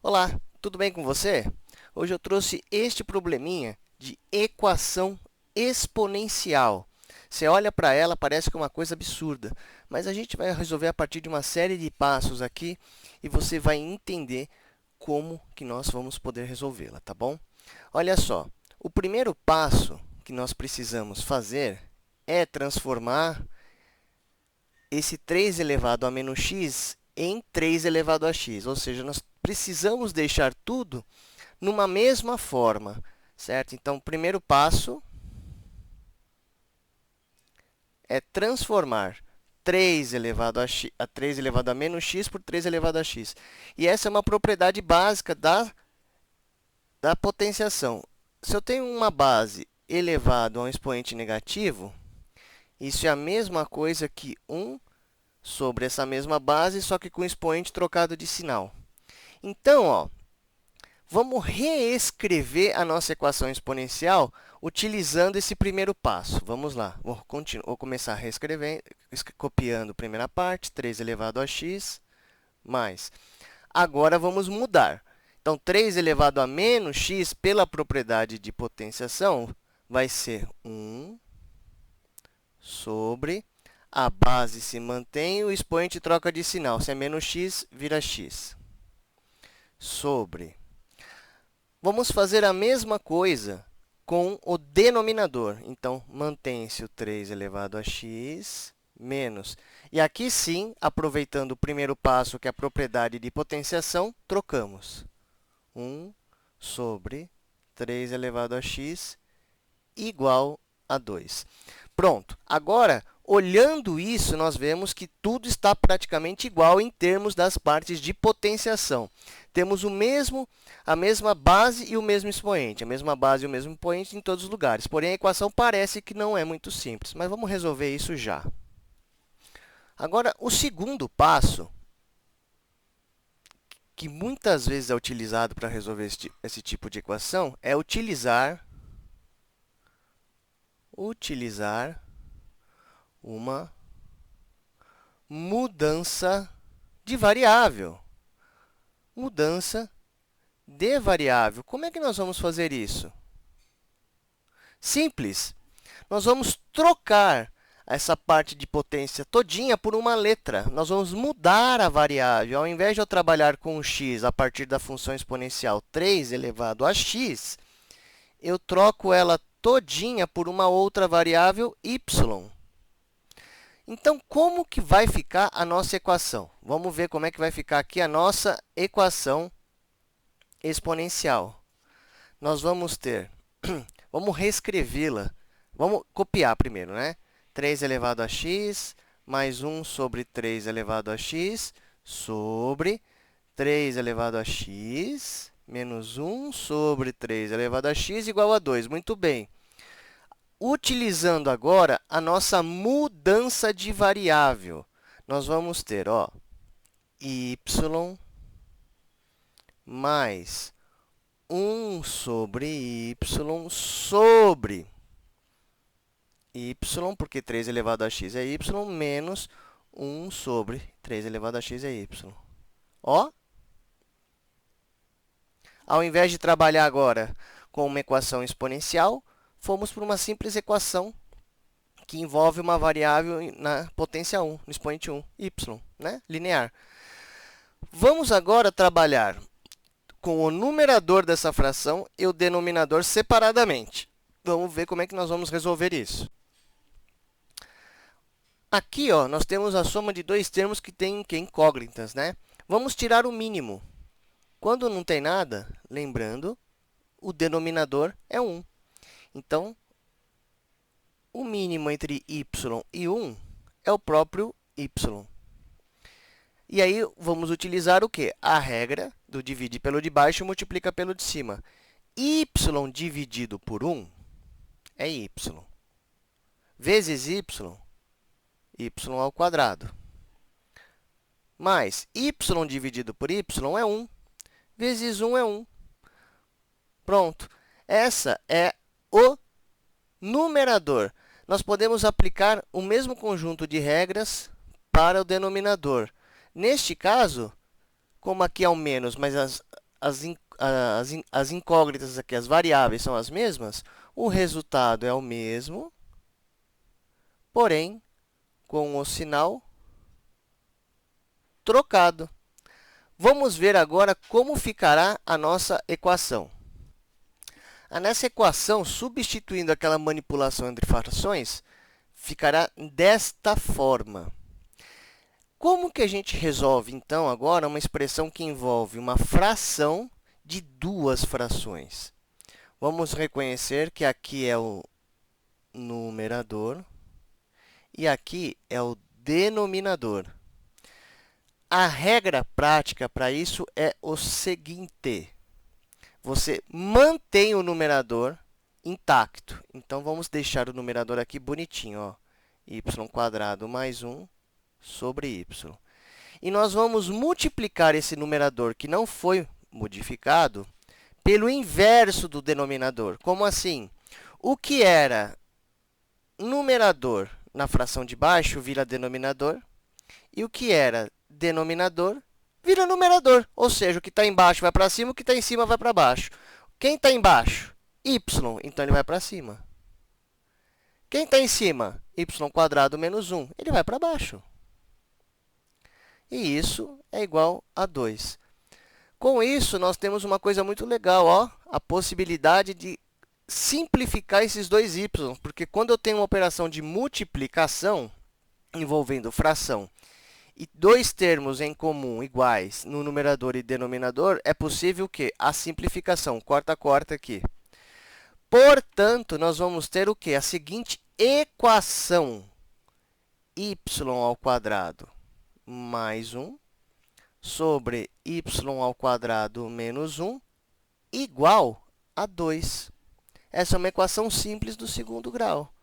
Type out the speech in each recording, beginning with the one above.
Olá, tudo bem com você? Hoje eu trouxe este probleminha de equação exponencial. Você olha para ela, parece que é uma coisa absurda, mas a gente vai resolver a partir de uma série de passos aqui e você vai entender como que nós vamos poder resolvê-la, tá bom? Olha só, o primeiro passo que nós precisamos fazer é transformar esse 3 elevado a menos x em 3 elevado a x, ou seja, nós precisamos deixar tudo numa mesma forma, certo? Então, o primeiro passo é transformar 3 elevado a 3 elevado a menos x por 3 elevado a x. E essa é uma propriedade básica da potenciação. Se eu tenho uma base elevado a um expoente negativo, isso é a mesma coisa que 1 sobre essa mesma base, só que com o expoente trocado de sinal. Então, ó, vamos reescrever a nossa equação exponencial utilizando esse primeiro passo. Vamos lá. Vou começar reescrevendo, copiando a primeira parte, 3 elevado a x, mais. Agora, vamos mudar. Então, 3 elevado a menos x, pela propriedade de potenciação, vai ser 1 sobre... A base se mantém, o expoente troca de sinal. Se é menos x, vira x. Sobre. Vamos fazer a mesma coisa com o denominador. Então, mantém-se o 3 elevado a x menos. E aqui sim, aproveitando o primeiro passo, que é a propriedade de potenciação, trocamos. 1 sobre 3 elevado a x igual a 2. Pronto. Agora, olhando isso, nós vemos que tudo está praticamente igual em termos das partes de potenciação. Temos a mesma base e o mesmo expoente, a mesma base e o mesmo expoente em todos os lugares. Porém, a equação parece que não é muito simples, mas vamos resolver isso já. Agora, o segundo passo, que muitas vezes é utilizado para resolver esse tipo de equação, é utilizar uma mudança de variável. Mudança de variável. Como é que nós vamos fazer isso? Simples. Nós vamos trocar essa parte de potência todinha por uma letra. Nós vamos mudar a variável. Ao invés de eu trabalhar com x a partir da função exponencial 3 elevado a x, eu troco ela todinha por uma outra variável y. Então, como que vai ficar a nossa equação? Vamos ver como é que vai ficar aqui a nossa equação exponencial. Nós vamos ter, vamos reescrevê-la, vamos copiar primeiro, né? 3 elevado a x mais 1 sobre 3 elevado a x sobre 3 elevado a x menos 1 sobre 3 elevado a x igual a 2. Muito bem. Utilizando agora a nossa mudança de variável, nós vamos ter, ó, y mais 1 sobre y sobre y, porque 3 elevado a x é y, menos 1 sobre 3 elevado a x é y. Ó, ao invés de trabalhar agora com uma equação exponencial, fomos para uma simples equação que envolve uma variável na potência 1, no expoente 1, y, né? Linear. Vamos agora trabalhar com o numerador dessa fração e o denominador separadamente. Vamos ver como é que nós vamos resolver isso. Aqui, ó, nós temos a soma de dois termos que têm incógnitas, né? Vamos tirar o mínimo. Quando não tem nada, lembrando, o denominador é 1. Então, o mínimo entre y e 1 é o próprio y. E aí, vamos utilizar o quê? A regra do dividir pelo de baixo multiplica pelo de cima. Y dividido por 1 é y. Vezes y ao quadrado. Mais y dividido por y é 1. Vezes 1 é 1. Pronto. Essa é o numerador. Nós podemos aplicar o mesmo conjunto de regras para o denominador. Neste caso, como aqui é o menos, mas as incógnitas aqui, as variáveis são as mesmas, o resultado é o mesmo, porém, com o sinal trocado. Vamos ver agora como ficará a nossa equação. Nessa equação, substituindo aquela manipulação entre frações, ficará desta forma. Como que a gente resolve, então, agora uma expressão que envolve uma fração de duas frações? Vamos reconhecer que aqui é o numerador e aqui é o denominador. A regra prática para isso é o seguinte: você mantém o numerador intacto. Então, vamos deixar o numerador aqui bonitinho, ó, y² mais 1 sobre y. E nós vamos multiplicar esse numerador que não foi modificado pelo inverso do denominador. Como assim? O que era numerador na fração de baixo vira denominador, e o que era denominador vira numerador. Ou seja, o que está embaixo vai para cima, o que está em cima vai para baixo. Quem está embaixo? Y, então ele vai para cima. Quem está em cima? Y² menos 1, ele vai para baixo. E isso é igual a 2. Com isso, nós temos uma coisa muito legal, ó, a possibilidade de simplificar esses dois y, porque quando eu tenho uma operação de multiplicação envolvendo fração e dois termos em comum iguais no numerador e denominador, é possível que a simplificação, corta aqui. Portanto, nós vamos ter o quê? A seguinte equação: y² mais 1 sobre y² menos 1 igual a 2. Essa é uma equação simples do segundo grau.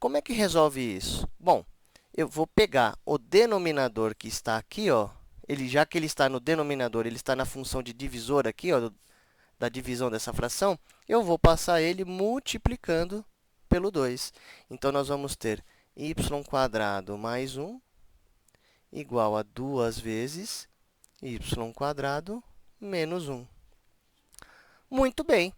Como é que resolve isso? Bom, eu vou pegar o denominador que está aqui, ó, já que ele está no denominador, ele está na função de divisor aqui, ó, da divisão dessa fração, eu vou passar ele multiplicando pelo 2. Então, nós vamos ter y² mais 1 igual a 2 vezes y² menos 1. Muito bem.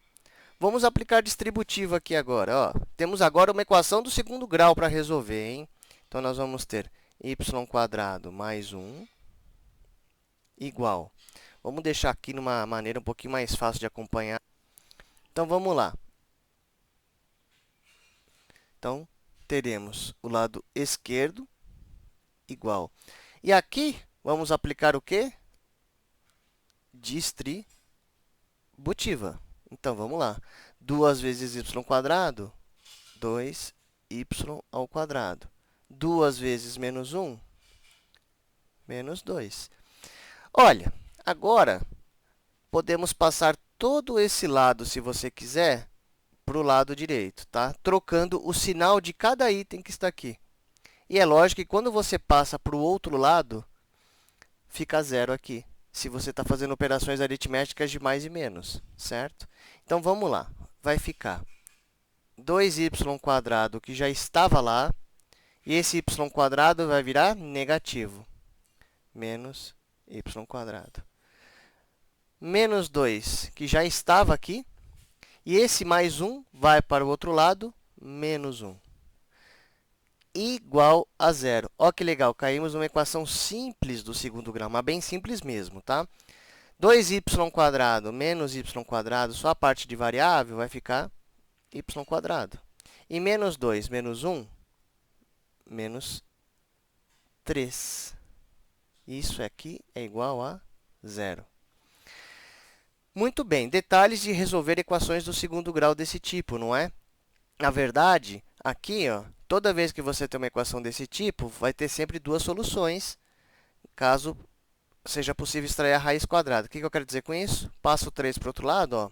Vamos aplicar distributivo aqui agora. Ó, temos agora uma equação do segundo grau para resolver, hein? Então, nós vamos ter y² mais 1 igual. Vamos deixar aqui numa maneira um pouquinho mais fácil de acompanhar. Então, vamos lá. Então, teremos o lado esquerdo igual. E aqui, vamos aplicar o quê? Distributiva. Então, vamos lá. 2 vezes y², 2y². 2 vezes menos 1, menos 2. Olha, agora, podemos passar todo esse lado, se você quiser, para o lado direito, tá? Trocando o sinal de cada item que está aqui. E é lógico que quando você passa para o outro lado, fica zero aqui, se você está fazendo operações aritméticas de mais e menos, certo? Então, vamos lá. Vai ficar 2y², que já estava lá, e esse y² vai virar negativo, menos y². Menos 2, que já estava aqui, e esse mais 1 vai para o outro lado, menos 1. Igual a zero. Olha que legal, caímos numa equação simples do segundo grau, mas bem simples mesmo, tá? 2y² menos y², só a parte de variável, vai ficar y². E menos 2 menos 1, menos 3. Isso aqui é igual a zero. Muito bem, detalhes de resolver equações do segundo grau desse tipo, não é? Na verdade, aqui, ó, toda vez que você tem uma equação desse tipo, vai ter sempre duas soluções, caso seja possível extrair a raiz quadrada. O que eu quero dizer com isso? Passo o 3 para o outro lado, ó,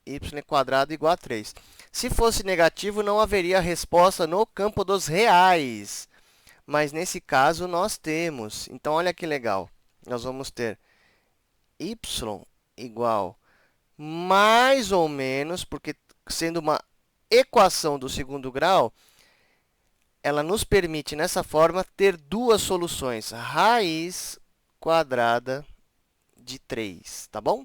y² igual a 3. Se fosse negativo, não haveria resposta no campo dos reais. Mas, nesse caso, nós temos. Então, olha que legal. Nós vamos ter y igual mais ou menos, porque sendo uma equação do segundo grau, ela nos permite, nessa forma, ter duas soluções. Raiz quadrada de 3, tá bom?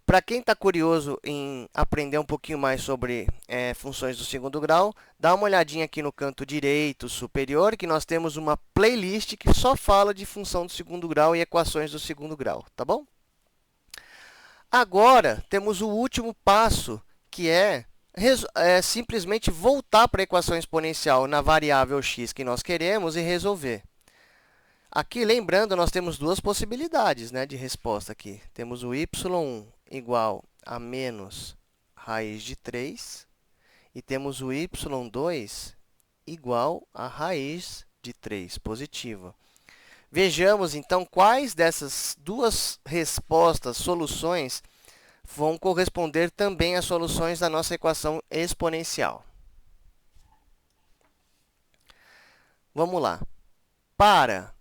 Para quem está curioso em aprender um pouquinho mais sobre funções do segundo grau, dá uma olhadinha aqui no canto direito superior, que nós temos uma playlist que só fala de função do segundo grau e equações do segundo grau, tá bom? Agora, temos o último passo, que é simplesmente voltar para a equação exponencial na variável x que nós queremos e resolver. Aqui, lembrando, nós temos duas possibilidades, né, de resposta aqui. Temos o y1 igual a menos raiz de 3 e temos o y2 igual a raiz de 3 positiva. Vejamos, então, quais dessas duas respostas, soluções, vão corresponder também às soluções da nossa equação exponencial. Vamos lá. Para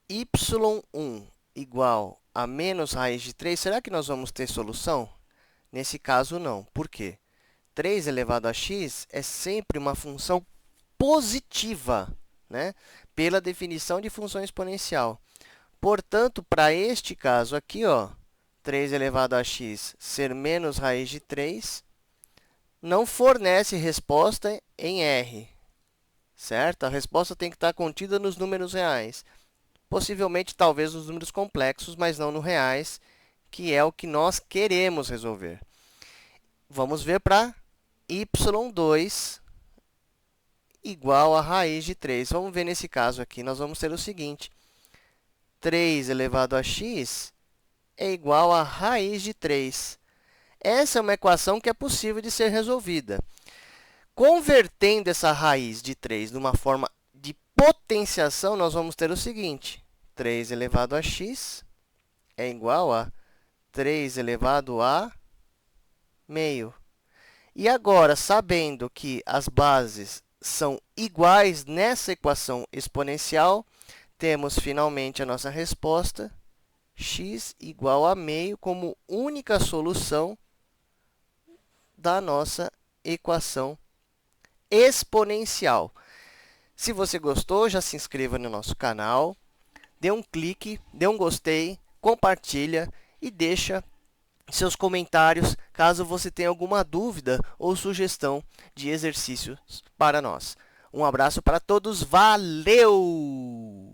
y1 igual a menos raiz de 3, será que nós vamos ter solução? Nesse caso, não. Por quê? 3 elevado a x é sempre uma função positiva, né? Pela definição de função exponencial. Portanto, para este caso aqui, 3 elevado a x ser menos raiz de 3, não fornece resposta em R, certo? A resposta tem que estar contida nos números reais. Possivelmente, talvez, nos números complexos, mas não nos reais, que é o que nós queremos resolver. Vamos ver para y2 igual a raiz de 3. Vamos ver nesse caso aqui, nós vamos ter o seguinte. 3 elevado a x é igual a raiz de 3. Essa é uma equação que é possível de ser resolvida. Convertendo essa raiz de 3 numa forma de potenciação, nós vamos ter o seguinte. 3 elevado a x é igual a 3 elevado a meio. E agora, sabendo que as bases são iguais nessa equação exponencial, temos finalmente a nossa resposta, x igual a meio, como única solução da nossa equação exponencial. Se você gostou, já se inscreva no nosso canal, dê um clique, dê um gostei, compartilha e deixa seus comentários caso você tenha alguma dúvida ou sugestão de exercícios para nós. Um abraço para todos, valeu!